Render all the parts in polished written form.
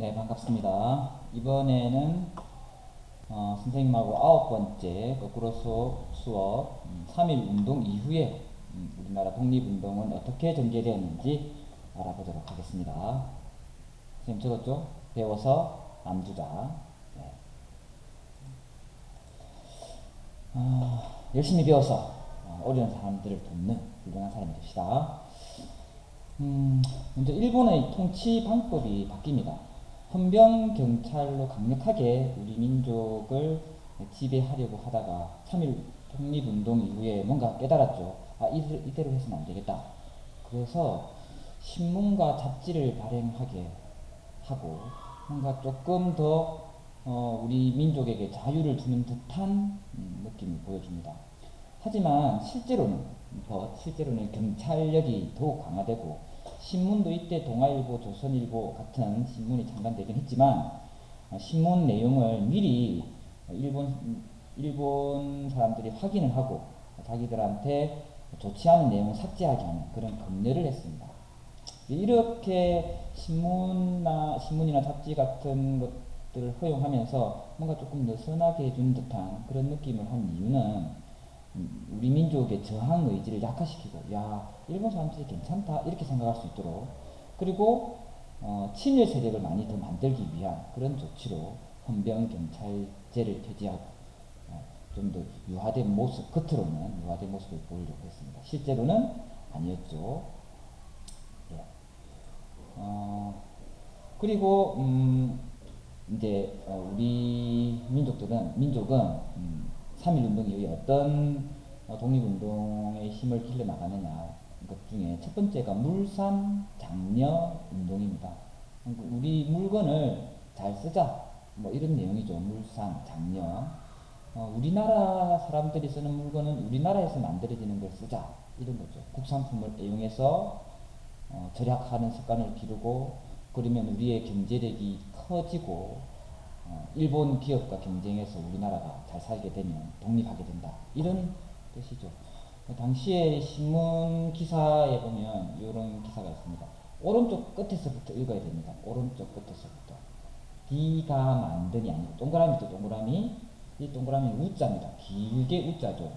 네, 반갑습니다. 이번에는 선생님하고 9번째 거꾸로 수업 3.1 운동 이후에 우리나라 독립운동은 어떻게 전개되었는지 알아보도록 하겠습니다. 선생님 적었죠? 배워서 남주자. 네. 열심히 배워서 어려운 사람들을 돕는 훌륭한 사람이 됩시다. 먼저 일본의 통치 방법이 바뀝니다. 헌병 경찰로 강력하게 우리 민족을 지배하려고 하다가 3.1 독립운동 이후에 뭔가 깨달았죠. 이대로 해서는 안 되겠다. 그래서 신문과 잡지를 발행하게 하고 뭔가 조금 더 우리 민족에게 자유를 주는 듯한 느낌을 보여줍니다. 하지만 실제로는 경찰력이 더욱 강화되고 신문도 이때 동아일보, 조선일보 같은 신문이 창간되긴 했지만 신문 내용을 미리 일본 사람들이 확인을 하고 자기들한테 좋지 않은 내용을 삭제하게 하는 그런 검열을 했습니다. 이렇게 신문이나 잡지 같은 것들을 허용하면서 뭔가 조금 느슨하게 해준 듯한 그런 느낌을 한 이유는 우리 민족의 저항 의지를 약화시키고, 야, 일본 사람들이 괜찮다 이렇게 생각할 수 있도록, 그리고 친일 세력을 많이 더 만들기 위한 그런 조치로 헌병 경찰제를 폐지하고 좀 더 유화된 모습, 겉으로는 유화된 모습을 보이려고 했습니다. 실제로는 아니었죠. 예. 그리고 이제 우리 민족은 3.1 운동 이후에 어떤 독립운동의 힘을 길러 나가느냐 것 중에 첫 번째가 물산 장려 운동입니다. 그러니까 우리 물건을 잘 쓰자 뭐 이런 내용이죠. 물산 장려. 우리나라 사람들이 쓰는 물건은 우리나라에서 만들어지는 걸 쓰자 이런 거죠. 국산품을 애용해서 절약하는 습관을 기르고, 그러면 우리의 경제력이 커지고 일본 기업과 경쟁해서 우리나라가 잘 살게 되면 독립하게 된다 이런 뜻이죠. 당시에 신문 기사에 보면 이런 기사가 있습니다. 오른쪽 끝에서부터 읽어야 됩니다. 오른쪽 끝에서부터. D가 만든이 아니고 동그라미 또 동그라미, 이 동그라미는 우자입니다. 길게 우자죠.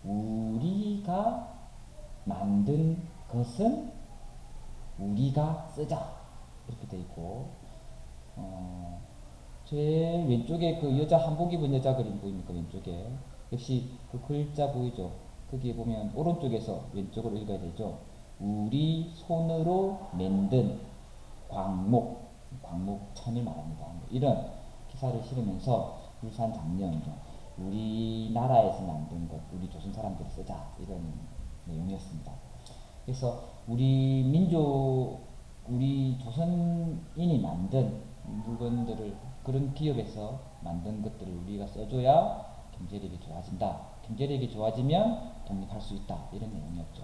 우리가 만든 것은 우리가 쓰자 이렇게 돼 있고, 제일 왼쪽에 그 여자 한복 입은 여자 그림 보입니까? 왼쪽에 역시 그 글자 보이죠? 거기에 보면 오른쪽에서 왼쪽으로 읽어야 되죠. 우리 손으로 만든 광목천을 말합니다. 이런 기사를 실으면서 울산 장려운동, 우리나라에서 만든 것, 우리 조선 사람들이 쓰자 이런 내용이었습니다. 그래서 우리 조선인이 만든 물건들을 그런 기업에서 만든 것들을 우리가 써줘야 경제력이 좋아진다. 경제력이 좋아지면 독립할 수 있다. 이런 내용이었죠.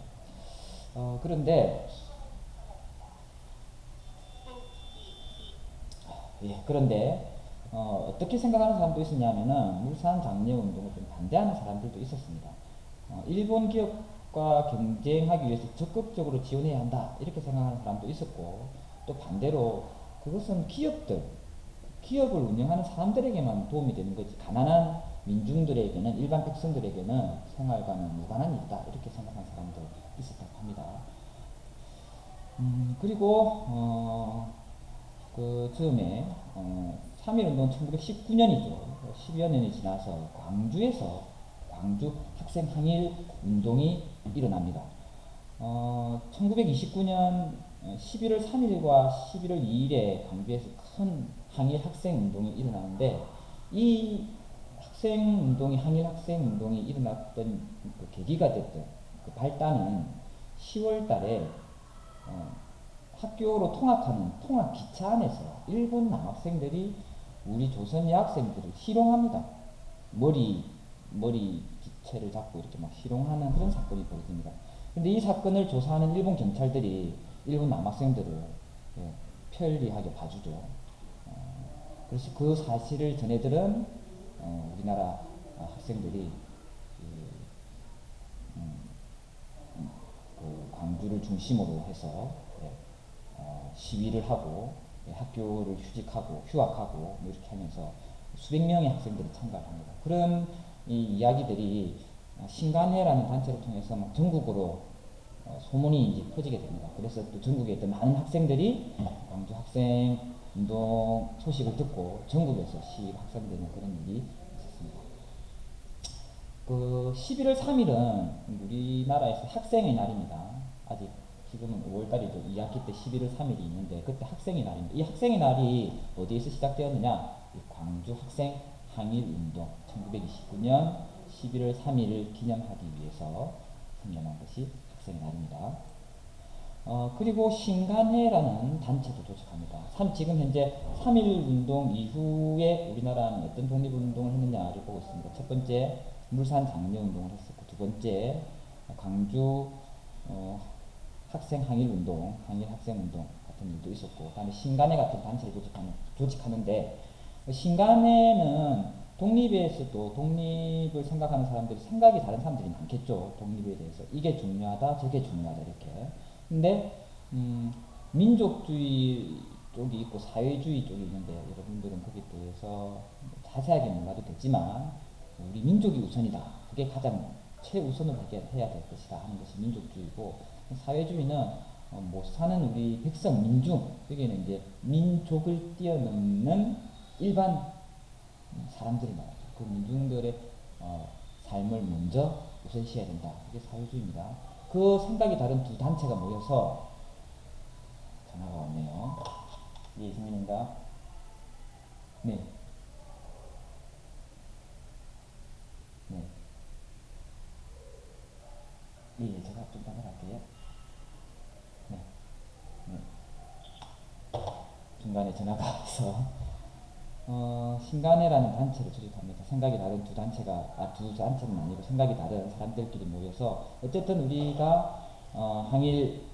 그런데 어떻게 생각하는 사람도 있었냐면은 물산 장려 운동을 좀 반대하는 사람들도 있었습니다. 일본 기업과 경쟁하기 위해서 적극적으로 지원해야 한다 이렇게 생각하는 사람도 있었고, 또 반대로 그것은 기업을 운영하는 사람들에게만 도움이 되는 거지 가난한 민중들에게는, 일반 백성들에게는 생활과는 무관한 일이다 이렇게 생각하는 사람도 있었다고 합니다. 그리고 그 즈음에 3.1운동 1919년이죠. 10여 년이 지나서 광주 학생 항일 운동이 일어납니다. 1929년 11월 3일과 11월 2일에 광주에서 큰 항일 학생 운동이 일어나는데, 이 항일 학생 운동이 일어났던 그 계기가 됐던 그 발단은 10월 달에 학교로 통학하는 통학 기차 안에서 일본 남학생들이 우리 조선 여학생들을 희롱합니다. 머리 기체를 잡고 이렇게 막 희롱하는 그런 사건이 벌어집니다. 근데 이 사건을 조사하는 일본 경찰들이 일본 남학생들을 편리하게 봐주죠. 그래서 그 사실을 전해들은 우리나라 학생들이 그 광주를 중심으로 해서 시위를 하고, 학교를 휴직하고 휴학하고 뭐 이렇게 하면서 수백 명의 학생들이 참가를 합니다. 그런 이 이야기들이 신간회라는 단체를 통해서 막 전국으로 소문이 이제 퍼지게 됩니다. 그래서 또 전국에 있던 많은 학생들이 광주 학생 운동 소식을 듣고 전국에서 시위가 확산되는 그런 일이 있었습니다. 그 11월 3일은 우리나라에서 학생의 날입니다. 아직 지금은 5월달이죠. 2학기 때 11월 3일이 있는데 그때 학생의 날입니다. 이 학생의 날이 어디에서 시작되었느냐? 이 광주 학생 항일 운동 1929년 11월 3일을 기념하기 위해서 생겨난 것이 학생의 날입니다. 그리고 신간회라는 단체도 조직합니다. 지금 현재 3.1 운동 이후에 우리나라는 어떤 독립운동을 했느냐를 보고 있습니다. 첫 번째, 물산 장려운동을 했었고, 두 번째, 광주 학생 항일운동, 항일학생운동 같은 일도 있었고, 그 다음에 신간회 같은 단체를 조직하는데, 신간회는 독립에서도 독립을 생각하는 사람들이 생각이 다른 사람들이 많겠죠. 독립에 대해서. 이게 중요하다, 저게 중요하다, 이렇게. 근데 민족주의 쪽이 있고 사회주의 쪽이 있는데 여러분들은 거기에 대해서 자세하게 몰라도 되지만 우리 민족이 우선이다. 그게 가장 최우선을 해야 될 것이다 하는 것이 민족주의고, 사회주의는 못 사는 우리 백성 민중, 여기는 이제 민족을 뛰어넘는 일반 사람들이 말이죠. 그 민중들의 삶을 먼저 우선시해야 된다. 그게 사회주의입니다. 그 생각이 다른 두 단체가 모여서 전화가 왔네요. 예, 이승민입니다. 네. 네. 예, 제가 좀 답변할게요. 네. 네. 중간에 전화가 와서 신간회라는 단체를 조직합니다. 생각이 다른 두 단체가, 두 단체는 아니고 생각이 다른 사람들끼리 모여서 어쨌든 우리가 항일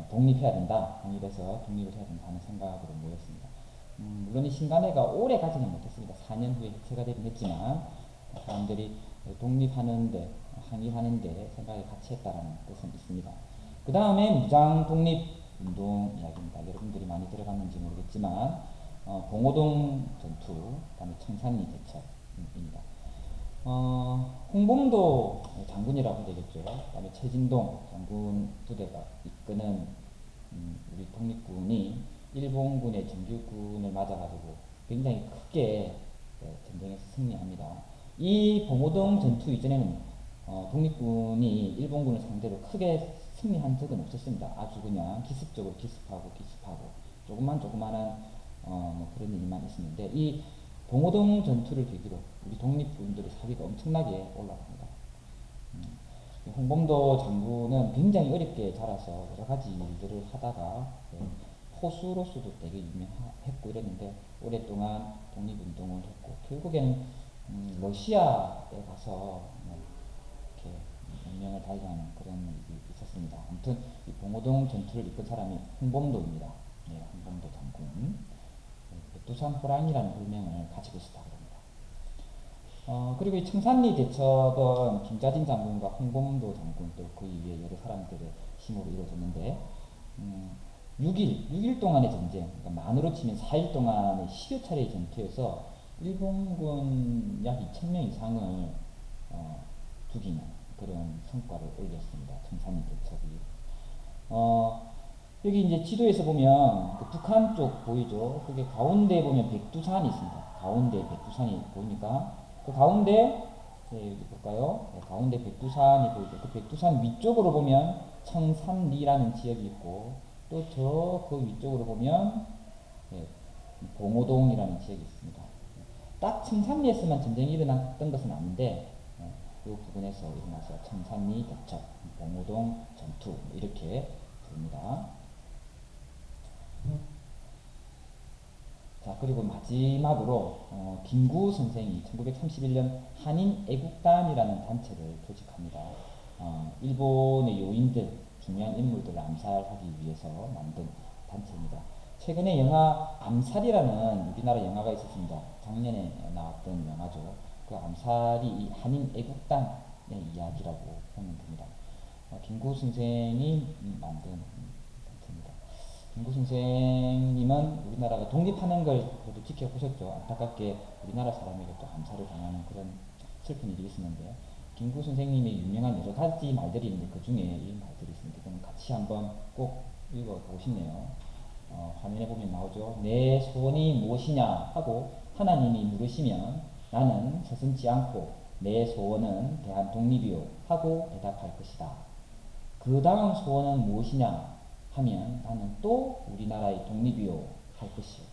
독립해야 된다. 항일해서 독립을 해야 된다는 생각으로 모였습니다. 물론 이 신간회가 오래 가지는 못했습니다. 4년 후에 해체가 되긴 했지만 사람들이 독립하는데, 항일하는데 생각을 같이 했다는 뜻은 있습니다. 그 다음에 무장 독립 운동 이야기입니다. 여러분들이 많이 들어갔는지 모르겠지만 봉오동 전투, 그 다음에 청산리 대첩입니다. 홍범도 장군이라고 되겠죠. 그 다음에 최진동 장군 부대가 이끄는 우리 독립군이 일본군의 정규군을 맞아가지고 굉장히 크게 전쟁에서 승리합니다. 이 봉오동 전투 이전에는 독립군이 일본군을 상대로 크게 승리한 적은 없었습니다. 아주 그냥 기습적으로 기습하고 조그만한 뭐 그런 일만 있었는데, 이 봉오동 전투를 계기로 우리 독립군들의 사기가 엄청나게 올라갑니다. 홍범도 장군은 굉장히 어렵게 자라서 여러 가지 일들을 하다가 포수로서도 되게 유명했고 이랬는데 오랫동안 독립운동을 했고 결국에는 러시아에 가서 이렇게 운명을 달리하는 그런 일이 있었습니다. 아무튼 이 봉오동 전투를 이끈 사람이 홍범도입니다. 네, 홍범도 장군. 백두산 호랑이라는 별명을 가지고 있었다고 합니다. 그리고 이 청산리 대첩은 김자진 장군과 홍범도 장군 또 그 이외에 여러 사람들의 힘으로 이루어졌는데 6일 동안의 전쟁, 그러니까 만으로 치면 4일 동안의 10여 차례의 전투에서 일본군 약 2,000명 이상을 죽이는 그런 성과를 올렸습니다. 청산리 대첩이. 여기 이제 지도에서 보면 그 북한 쪽 보이죠? 그게 가운데 보면 백두산이 있습니다. 가운데 백두산이 보입니까? 그 가운데 여기 볼까요? 네, 가운데 백두산이 보이죠. 그 백두산 위쪽으로 보면 청산리라는 지역이 있고 또 저 그 위쪽으로 보면 네, 봉오동이라는 지역이 있습니다. 딱 청산리에서만 전쟁이 일어났던 것은 아닌데 이 부분에서 일어나서 청산리 대첩, 봉오동 전투 이렇게 부릅니다. 자, 그리고 마지막으로 김구 선생이 1931년 한인 애국단이라는 단체를 조직합니다. 일본의 요인들, 중요한 인물들을 암살하기 위해서 만든 단체입니다. 최근에 영화 암살이라는 우리나라 영화가 있었습니다. 작년에 나왔던 영화죠. 그 암살이 이 한인 애국단의 이야기라고 보면 됩니다. 김구 선생이 만든 단체입니다. 김구 선생님은 우리나라가 독립하는 걸 그래도 지켜보셨죠. 안타깝게 우리나라 사람에게 또 암살을 당하는 그런 슬픈 일이 있었는데, 김구 선생님의 유명한 여러 가지 말들이 있는데 그 중에 이 말들이 있습니다. 그럼 같이 한번 꼭 읽어보고 싶네요. 화면에 보면 나오죠. 내 소원이 무엇이냐 하고 하나님이 물으시면 나는 서슴지 않고 내 소원은 대한 독립이요 하고 대답할 것이다. 그 다음 소원은 무엇이냐 하면 나는 또 우리나라의 독립이요 할 것이요.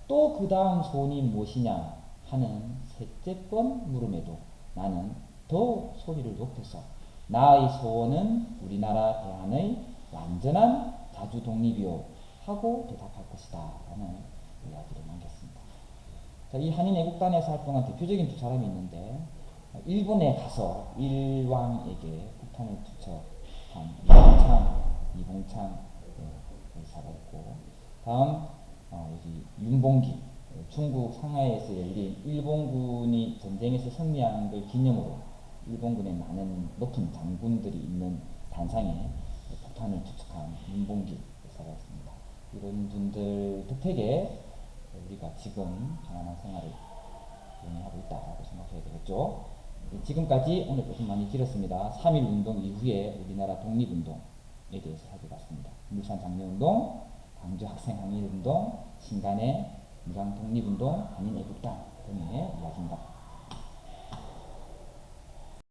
또 그 다음 소원이 무엇이냐 하는 셋째 번 물음에도 나는 더 소리를 높여서 나의 소원은 우리나라 대한의 완전한 자주 독립이요 하고 대답할 것이다 라는 이야기를 남겼습니다. 자, 이 한인 애국단에서 활동한 대표적인 두 사람이 있는데, 일본에 가서 일왕에게 폭탄을 투척한 이봉창 의사가 있고, 다음 여기 윤봉기, 중국 상하이에서 열린 일본군이 전쟁에서 승리한 걸 기념으로 일본군의 많은 높은 장군들이 있는 단상에 폭탄을 투척한 윤봉기 의사가 있습니다. 이런 분들 덕택에 우리가 지금 편안한 생활을 영위하고 있다고 생각해야 되겠죠. 지금까지 오늘 조금 많이 길었습니다. 3.1 운동 이후에 우리나라 독립운동에 대해서 살펴봤습니다. 물산 장려운동, 광주 학생 항일운동, 신간의 무장 독립운동, 한인 애국단 등의 이야기입니다.